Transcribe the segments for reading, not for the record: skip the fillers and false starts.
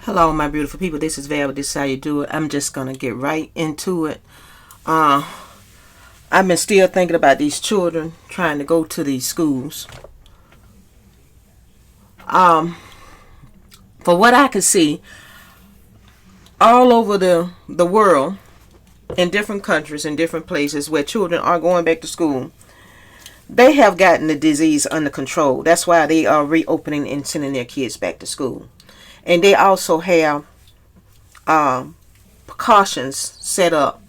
Hello, my beautiful people. This is Val. This is how you do it. I'm just gonna get right into it. I've been still thinking about these children trying to go to these schools. For what I can see, all over the world, in different countries, in different places where children are going back to school, they have gotten the disease under control. That's why they are reopening and sending their kids back to school. And they also have precautions set up.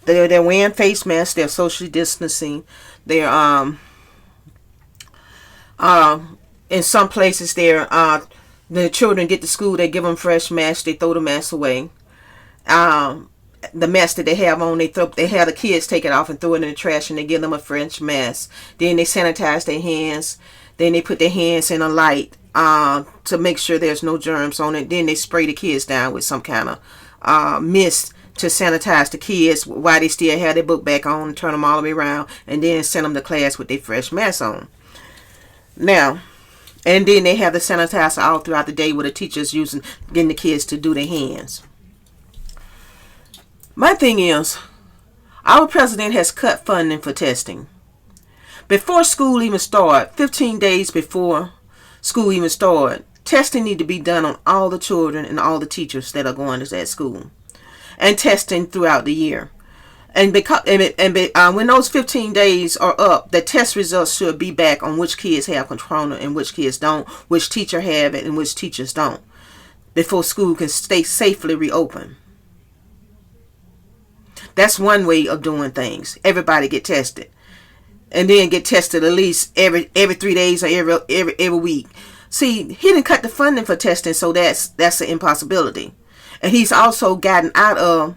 They're wearing face masks. They're socially distancing. They're in some places the children get to school. They give them fresh masks. They throw the masks away. The mask that they have on, they have the kids take it off and throw it in the trash, and they give them a fresh mask. Then they sanitize their hands. Then they put their hands in a light to make sure there's no germs on it. Then they spray the kids down with some kind of mist to sanitize the kids while they still have their book back on, turn them all the way around, and then send them to class with their fresh mask on. Now, and then they have the sanitizer all throughout the day with the teachers getting the kids to do their hands. My thing is, our president has cut funding for testing. Before school even started, 15 days before school even started, testing need to be done on all the children and all the teachers that are going to that school, and testing throughout the year. And when those 15 days are up, the test results should be back on which kids have corona and which kids don't, which teacher have it and which teachers don't, before school can stay safely reopen. That's one way of doing things. Everybody get tested, and then get tested at least every 3 days or every week. See, he didn't cut the funding for testing, so that's an impossibility. And he's also gotten out of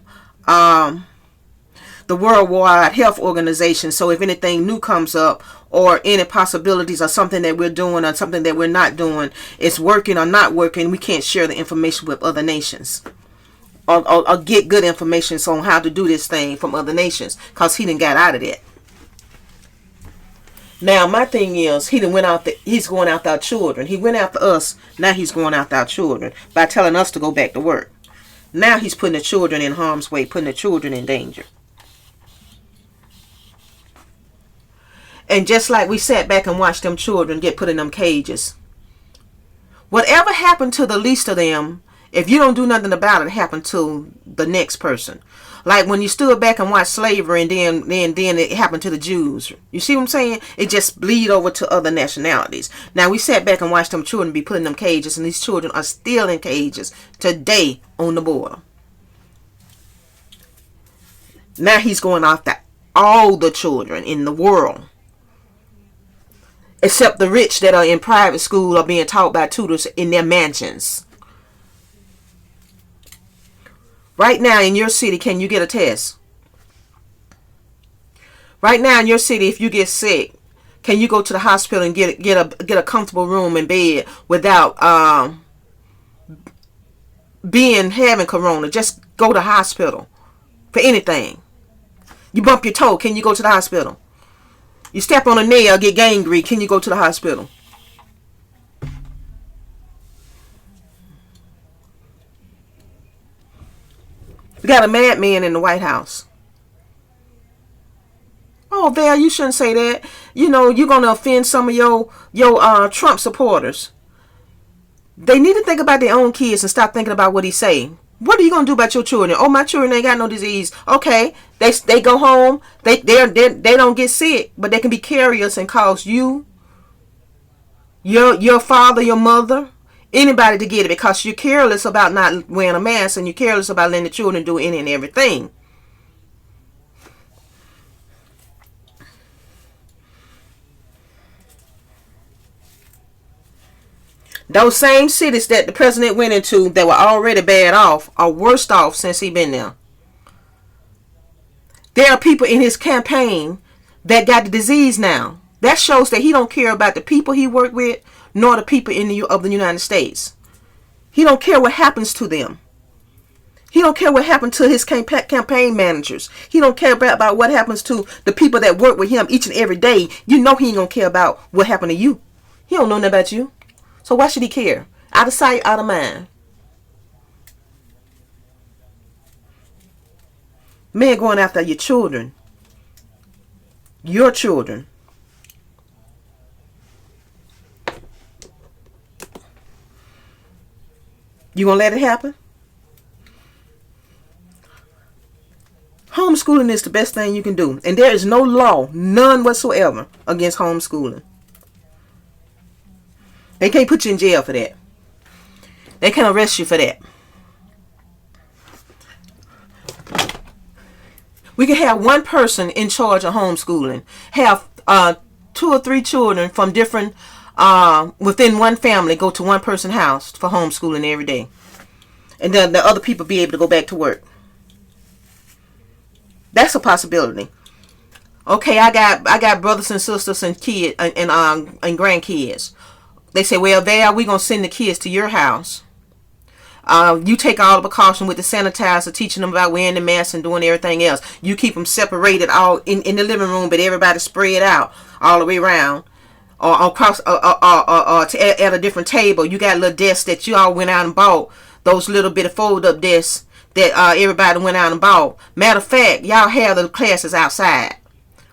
the Worldwide Health Organization. So if anything new comes up, or any possibilities or something that we're doing or something that we're not doing is working or not working, we can't share the information with other nations. Or get good information on how to do this thing from other nations, because he done got out of that. Now my thing is, he's going after our children. He went after us. Now he's going after our children by telling us to go back to work. Now he's putting the children in harm's way, putting the children in danger. And just like we sat back and watched them children get put in them cages, whatever happened to the least of them, if you don't do nothing about it, happen to the next person. Like when you stood back and watched slavery, and then it happened to the Jews. You see what I'm saying? It just bleed over to other nationalities. Now we sat back and watched them children be put in them cages, and these children are still in cages today on the border. Now he's going after all the children in the world, except the rich that are in private school are being taught by tutors in their mansions. Right now in your city, can you get a test? Right now in your city, if you get sick, can you go to the hospital and get a comfortable room and bed without having corona? Just go to the hospital for anything. You bump your toe, can you go to the hospital? You step on a nail, get gangrene, can you go to the hospital? We got a madman in the White House. Oh, Val, you shouldn't say that. You know, you're going to offend some of your Trump supporters. They need to think about their own kids and stop thinking about what he's saying. What are you going to do about your children? Oh, my children ain't got no disease. Okay, they go home. They don't get sick, but they can be carriers and cause you, your father, your mother, anybody to get it, because you're careless about not wearing a mask, and you're careless about letting the children do any and everything. Those same cities that the president went into that were already bad off are worse off since he been there. There are people in his campaign that got the disease now. That shows that he don't care about the people he worked with, nor the people of the United States. He don't care what happens to them. He don't care what happened to his campaign managers. He don't care about what happens to the people that work with him each and every day. You know he ain't gonna care about what happened to you. He don't know nothing about you. So why should he care? Out of sight, out of mind. Man going after your children. Your children. You gonna let it happen? Homeschooling is the best thing you can do. And there is no law, none whatsoever, against homeschooling. They can't put you in jail for that. They can arrest you for that. We can have one person in charge of homeschooling. Have 2 or 3 children from different, within one family, go to one person's house for homeschooling every day. And then the other people be able to go back to work. That's a possibility. Okay, I got brothers and sisters and kids and grandkids. They say, well, we gonna send the kids to your house. You take all the precaution with the sanitizer, teaching them about wearing the mask and doing everything else. You keep them separated all in the living room, but everybody spread out all the way around, or across, at a different table. You got a little desk that you all went out and bought. Those little bit of fold up desks that everybody went out and bought. Matter of fact, y'all have the classes outside.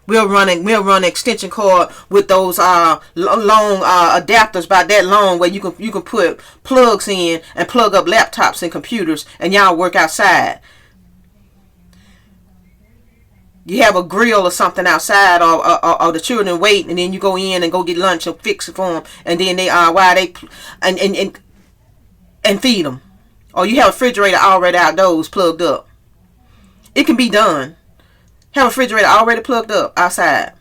We'll run an extension cord with those long adapters about that long, where you can put plugs in and plug up laptops and computers, and y'all work outside. You have a grill or something outside, or the children wait, and then you go in and go get lunch and fix it for them, and then and feed them. Or you have a refrigerator already outdoors plugged up. It can be done. Have a refrigerator already plugged up outside.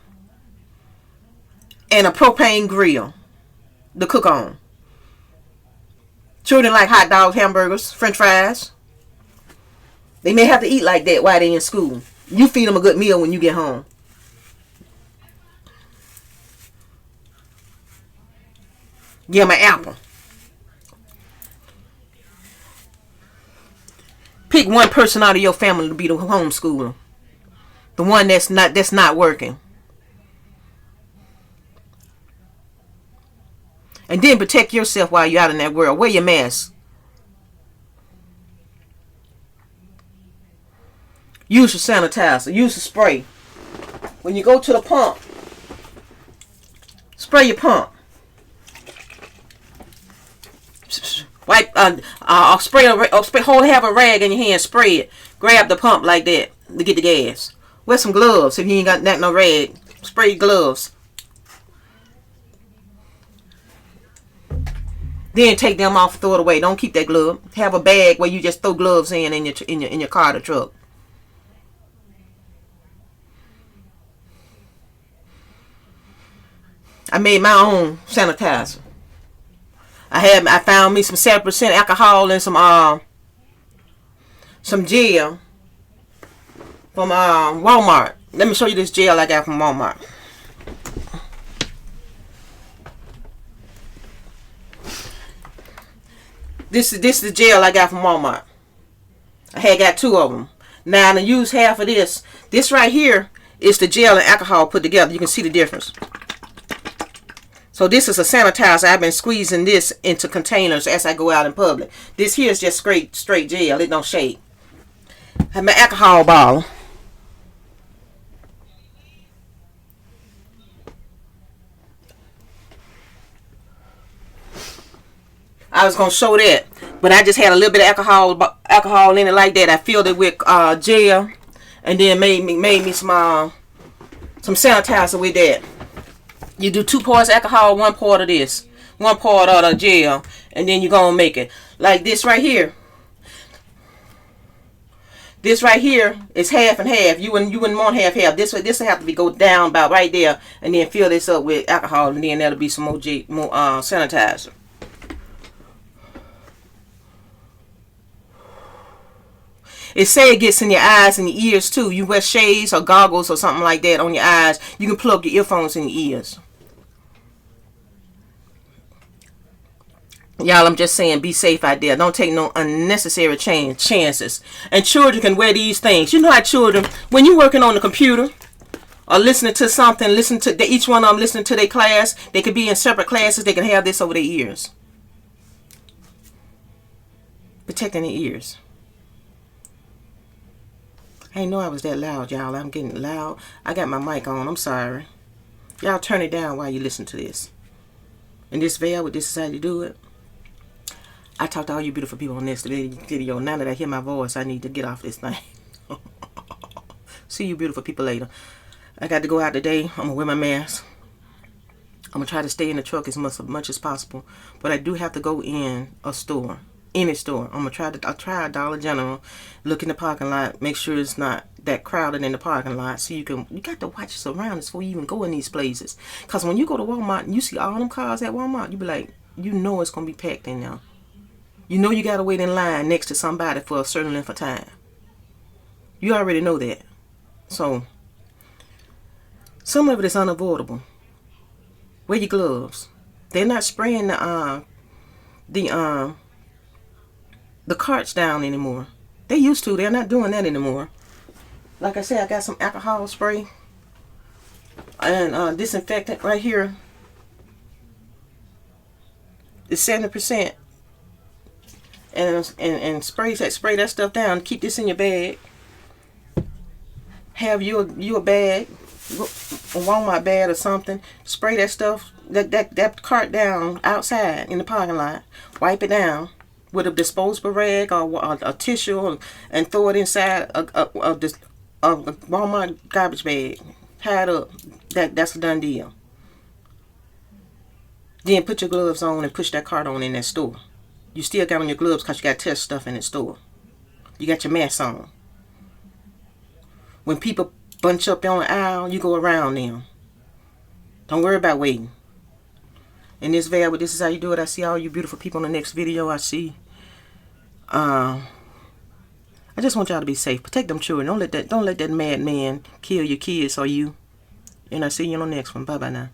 And a propane grill to cook on. Children like hot dogs, hamburgers, french fries. They may have to eat like that while they're in school. You feed them a good meal when you get home. Give them an apple. Pick one person out of your family to be the homeschooler. The one that's not working. And then protect yourself while you're out in that world. Wear your mask. Use your sanitizer. Use the spray. When you go to the pump, spray your pump. Wipe. Have a rag in your hand. Spray it. Grab the pump like that to get the gas. Wear some gloves if you ain't got no rag. Spray your gloves. Then take them off, throw it away. Don't keep that glove. Have a bag where you just throw gloves in your car or truck. I made my own sanitizer. I found me some 7% alcohol and some gel from Walmart. Let me show you this gel I got from Walmart. This is the gel I got from Walmart. I got 2 of them. Now I'm gonna use half of this. This right here is the gel and alcohol put together. You can see the difference. So this is a sanitizer. I've been squeezing this into containers as I go out in public. This here is just straight gel. It don't shake. I have my alcohol bottle. I was gonna show that, but I just had a little bit of alcohol in it like that. I filled it with gel, and then made me some sanitizer with that. You do 2 parts alcohol, 1 part of this, 1 part of the gel, and then you're gonna make it like this right here. This right here is half and half. You wouldn't want half. This will have to be go down about right there, and then fill this up with alcohol, and then that'll be some more sanitizer. It say it gets in your eyes and your ears too. You wear shades or goggles or something like that on your eyes. You can plug your earphones in your ears. Y'all, I'm just saying, be safe out there. Don't take no unnecessary chances. And children can wear these things. You know how children, when you're working on the computer or listening to something, each one of them listening to their class, they could be in separate classes. They can have this over their ears. Protecting their ears. I didn't know I was that loud, y'all. I'm getting loud. I got my mic on. I'm sorry. Y'all turn it down while you listen to this. In this video, this is how you do it. I talked to all you beautiful people on this video. Now that I hear my voice, I need to get off this thing. See you beautiful people later. I got to go out today. I'm going to wear my mask. I'm going to try to stay in the truck as much as possible. But I do have to go in a store. Any store. I'll try a Dollar General. Look in the parking lot. Make sure it's not that crowded in the parking lot. So you got to watch your surroundings before you even go in these places. Because when you go to Walmart and you see all them cars at Walmart, you be like, you know it's going to be packed in there. You know you got to wait in line next to somebody for a certain length of time. You already know that. So, some of it is unavoidable. Wear your gloves. They're not spraying the carts down anymore. They used to. They're not doing that anymore. Like I said, I got some alcohol spray and disinfectant right here. It's 70%. And spray that stuff down. Keep this in your bag. Have you a bag, a Walmart bag or something. Spray that stuff, that cart down outside in the parking lot. Wipe it down with a disposable rag or a tissue and throw it inside a Walmart garbage bag. Tie it up. That's a done deal. Then put your gloves on and push that cart on in that store. You still got on your gloves because you got to test stuff in the store. You got your mask on. When people bunch up on the aisle, you go around them. Don't worry about waiting. In this video, this is how you do it. I see all you beautiful people in the next video. I see. I just want y'all to be safe. Protect them children. Don't let that madman kill your kids or you. And I see you on the next one. Bye bye now.